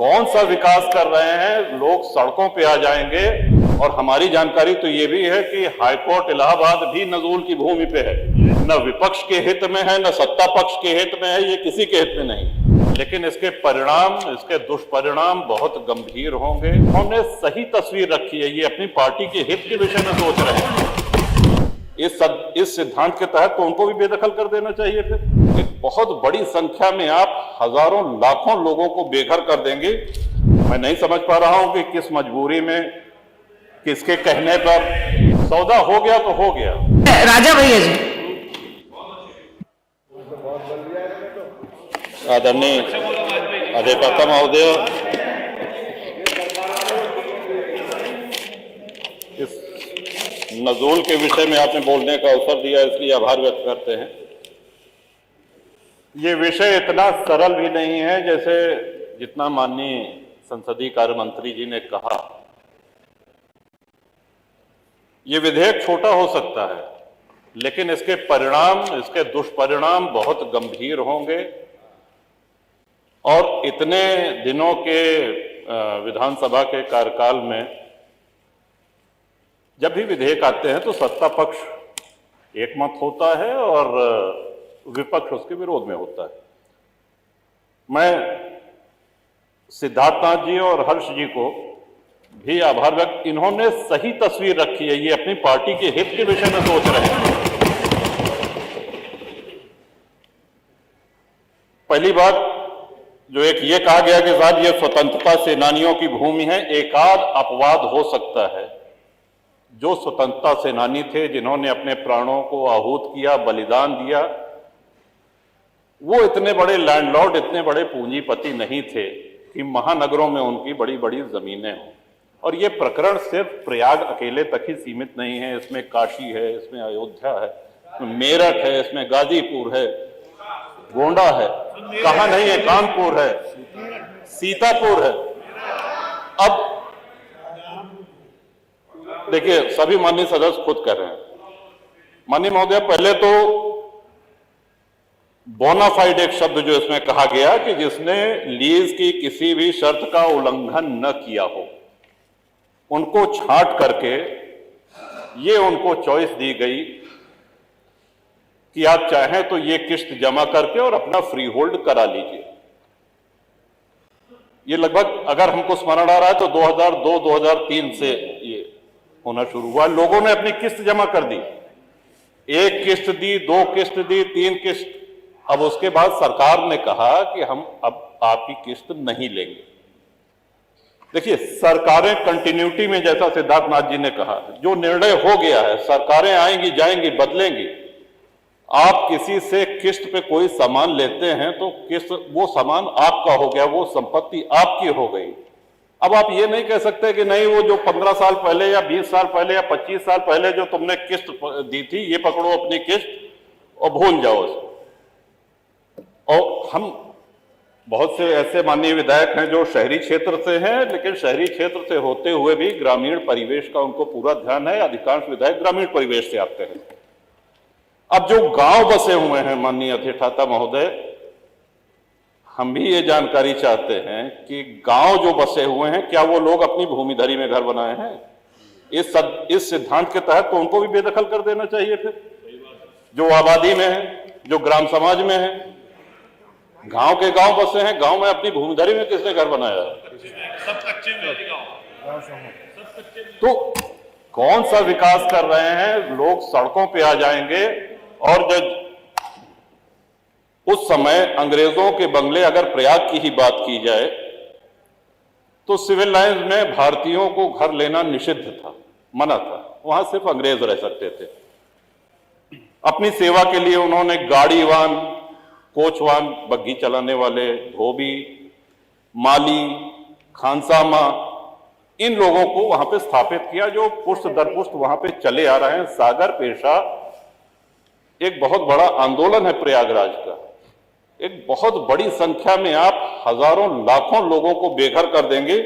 कौन सा विकास कर रहे हैं? लोग सड़कों पे आ जाएंगे। और हमारी जानकारी तो ये भी है कि हाईकोर्ट इलाहाबाद भी नजूल की भूमि पे है। न विपक्ष के हित में है, न सत्ता पक्ष के हित में है, ये किसी के हित में नहीं। लेकिन इसके परिणाम, इसके दुष्परिणाम बहुत गंभीर होंगे। उन्होंने सही तस्वीर रखी है, ये अपनी पार्टी के हित के विषय में सोच रहे हैं। इस सिद्धांत के तहत तो उनको भी बेदखल कर देना चाहिए। फिर एक बहुत बड़ी संख्या में आप हजारों लाखों लोगों को बेघर कर देंगे। मैं नहीं समझ पा रहा हूं कि किस मजबूरी में, किसके कहने पर सौदा हो गया तो हो गया। राजा भैया जी, आदरणीय अधिवक्ता महोदय, इस नजूल के विषय में आपने बोलने का अवसर दिया, इसलिए आभार व्यक्त करते हैं। ये विषय इतना सरल भी नहीं है जैसे जितना माननीय संसदीय कार्य मंत्री जी ने कहा। ये विधेयक छोटा हो सकता है, लेकिन इसके परिणाम, इसके दुष्परिणाम बहुत गंभीर होंगे। और इतने दिनों के विधानसभा के कार्यकाल में जब भी विधेयक आते हैं तो सत्ता पक्ष एकमत होता है और विपक्ष उसके विरोध में होता है। मैं सिद्धार्थनाथ जी और हर्ष जी को भी आभार व्यक्त, इन्होंने सही तस्वीर रखी है, ये अपनी पार्टी के हित के विषय में सोच रहे हैं। पहली बात जो एक ये कहा गया कि साहब ये स्वतंत्रता सेनानियों की भूमि है, एकाध अपवाद हो सकता है। जो स्वतंत्रता सेनानी थे, जिन्होंने अपने प्राणों को आहूत किया, बलिदान दिया, वो इतने बड़े लैंडलॉर्ड, इतने बड़े पूंजीपति नहीं थे कि महानगरों में उनकी बड़ी बड़ी जमीनें हों। और ये प्रकरण सिर्फ प्रयाग अकेले तक ही सीमित नहीं है। इसमें काशी है, इसमें अयोध्या है, इसमें मेरठ है, इसमें गाजीपुर है, गोंडा है, कहाँ नहीं है, कानपुर है, सीतापुर है। अब देखिए, सभी माननीय सदस्य खुद कर रहे हैं। माननीय महोदय, पहले तो बोनाफाइड एक शब्द जो इसमें कहा गया कि जिसने लीज की किसी भी शर्त का उल्लंघन न किया हो, उनको छांट करके ये उनको चॉइस दी गई कि आप चाहें तो ये किस्त जमा करके और अपना फ्री होल्ड करा लीजिए। ये लगभग, अगर हमको स्मरण आ रहा है तो 2002-2003 से ये होना शुरू हुआ। लोगों ने अपनी किस्त जमा कर दी, एक किस्त दी, दो किस्त दी, तीन किस्त। अब उसके बाद सरकार ने कहा कि हम अब आपकी किस्त नहीं लेंगे। देखिए, सरकारें कंटिन्यूटी में, जैसा सिद्धार्थनाथ जी ने कहा, जो निर्णय हो गया है, सरकारें आएंगी जाएंगी, बदलेंगी। आप किसी से किस्त पे कोई सामान लेते हैं तो किस्त, वो सामान आपका हो गया, वो संपत्ति आपकी हो गई। अब आप ये नहीं कह सकते कि नहीं, वो जो 15 साल पहले या 20 साल पहले या 25 साल पहले जो तुमने किस्त दी थी, ये पकड़ो अपनी किस्त और भूल जाओ इसको। और हम बहुत से ऐसे माननीय विधायक हैं जो शहरी क्षेत्र से हैं, लेकिन शहरी क्षेत्र से होते हुए भी ग्रामीण परिवेश का उनको पूरा ध्यान है। अधिकांश विधायक ग्रामीण परिवेश से आते हैं। अब जो गांव बसे हुए हैं, माननीय अधिष्ठाता महोदय, हम भी ये जानकारी चाहते हैं कि गांव जो बसे हुए हैं, क्या वो लोग अपनी भूमिधरी में घर बनाए हैं? इस सिद्धांत के तहत तो उनको भी बेदखल कर देना चाहिए। फिर जो आबादी में है, जो ग्राम समाज में है, गांव के गांव बसे हैं, गांव में अपनी भूमिधरी में किसने घर बनाया? सब कच्चे में गांव। तो कौन सा विकास कर रहे हैं? लोग सड़कों पे आ जाएंगे। और जब उस समय अंग्रेजों के बंगले, अगर प्रयाग की ही बात की जाए, तो सिविल लाइंस में भारतीयों को घर लेना निषिद्ध था, मना था। वहां सिर्फ अंग्रेज रह सकते थे। अपनी सेवा के लिए उन्होंने गाड़ीवान, कोचवान, बग्घी चलाने वाले, धोबी, माली, खानसामा, इन लोगों को वहां पे स्थापित किया, जो पुष्ट दर पुष्ट वहां पे चले आ रहे हैं। सागर पेशा एक बहुत बड़ा आंदोलन है प्रयागराज का। एक बहुत बड़ी संख्या में आप हजारों लाखों लोगों को बेघर कर देंगे।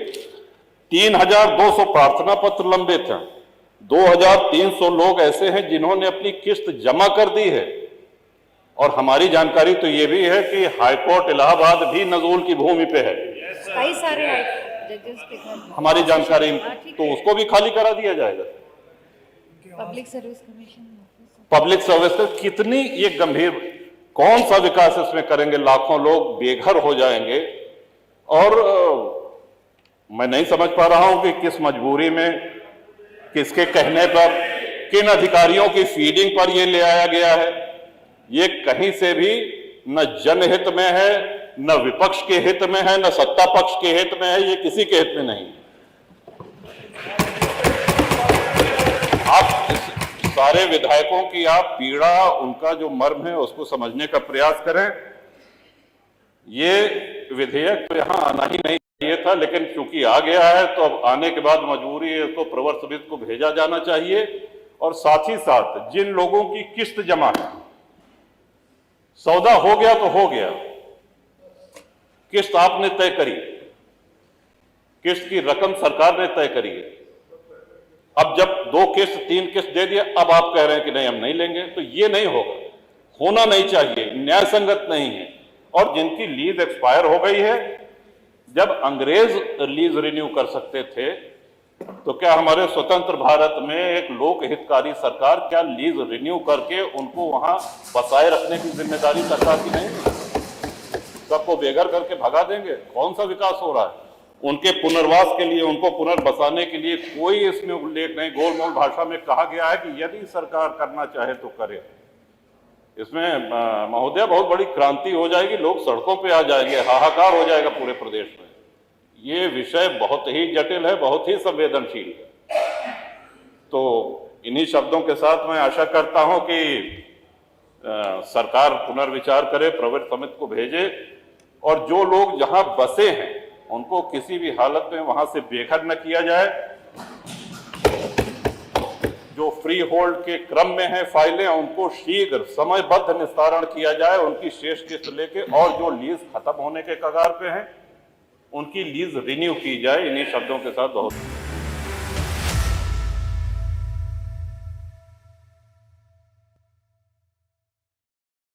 3200 प्रार्थना पत्र लंबित हैं। 2300 लोग ऐसे हैं जिन्होंने अपनी किस्त जमा कर दी है। और हमारी जानकारी तो ये भी है कि हाईकोर्ट इलाहाबाद भी नजूल की भूमि पे है। कई सारे जजेस के घर हमारी जानकारी तो उसको भी खाली करा दिया जाएगा। Public service commission public service का कितनी ये गंभीर, कौन सा विकास इसमें करेंगे? लाखों लोग बेघर हो जाएंगे। और मैं नहीं समझ पा रहा हूं कि किस मजबूरी में, किसके कहने पर, किन अधिकारियों की फीडिंग पर ये ले आया गया है। ये कहीं से भी न जनहित में है, न विपक्ष के हित में है, न सत्ता पक्ष के हित में है, ये किसी के हित में नहीं। आप सारे विधायकों की आप पीड़ा, उनका जो मर्म है उसको समझने का प्रयास करें। ये विधेयक तो यहां आना ही नहीं चाहिए था, लेकिन चूंकि आ गया है तो अब आने के बाद मजबूरी है, इसको प्रवर समिति को भेजा जाना चाहिए। और साथ ही साथ जिन लोगों की किस्त जमा है, सौदा हो गया तो हो गया, किस्त आपने तय करी, किस्त की रकम सरकार ने तय करी है। अब जब 2 किस्त 3 किस्त दे दिया, अब आप कह रहे हैं कि नहीं हम नहीं लेंगे, तो ये नहीं होगा, होना नहीं चाहिए, न्याय संगत नहीं है। और जिनकी लीज एक्सपायर हो गई है, जब अंग्रेज लीज रिन्यू कर सकते थे, तो क्या हमारे स्वतंत्र भारत में एक लोक हितकारी सरकार क्या लीज रिन्यू करके उनको वहां बसाए रखने की जिम्मेदारी सरकार की नहीं है? सबको बेघर करके भगा देंगे? कौन सा विकास हो रहा है? उनके पुनर्वास के लिए, उनको पुनर्बसाने के लिए कोई इसमें उल्लेख नहीं। गोलमोल भाषा में कहा गया है कि यदि सरकार करना चाहे तो करे। इसमें महोदय बहुत बड़ी क्रांति हो जाएगी, लोग सड़कों पे आ जाएंगे, हाहाकार हो जाएगा पूरे प्रदेश में। ये विषय बहुत ही जटिल है, बहुत ही संवेदनशील है। तो इन्हीं शब्दों के साथ मैं आशा करता हूं कि सरकार पुनर्विचार करे, प्रवर समिति को भेजे, और जो लोग जहां बसे हैं उनको किसी भी हालत में वहां से बेघर न किया जाए। जो फ्री होल्ड के क्रम में है फाइलें, उनको शीघ्र समयबद्ध निस्तारण किया जाए, उनकी शेष किस्त लेके, और जो लीज खत्म होने के कगार पे हैं उनकी लीज रिन्यू की जाए। इन्हीं शब्दों के साथ बहुत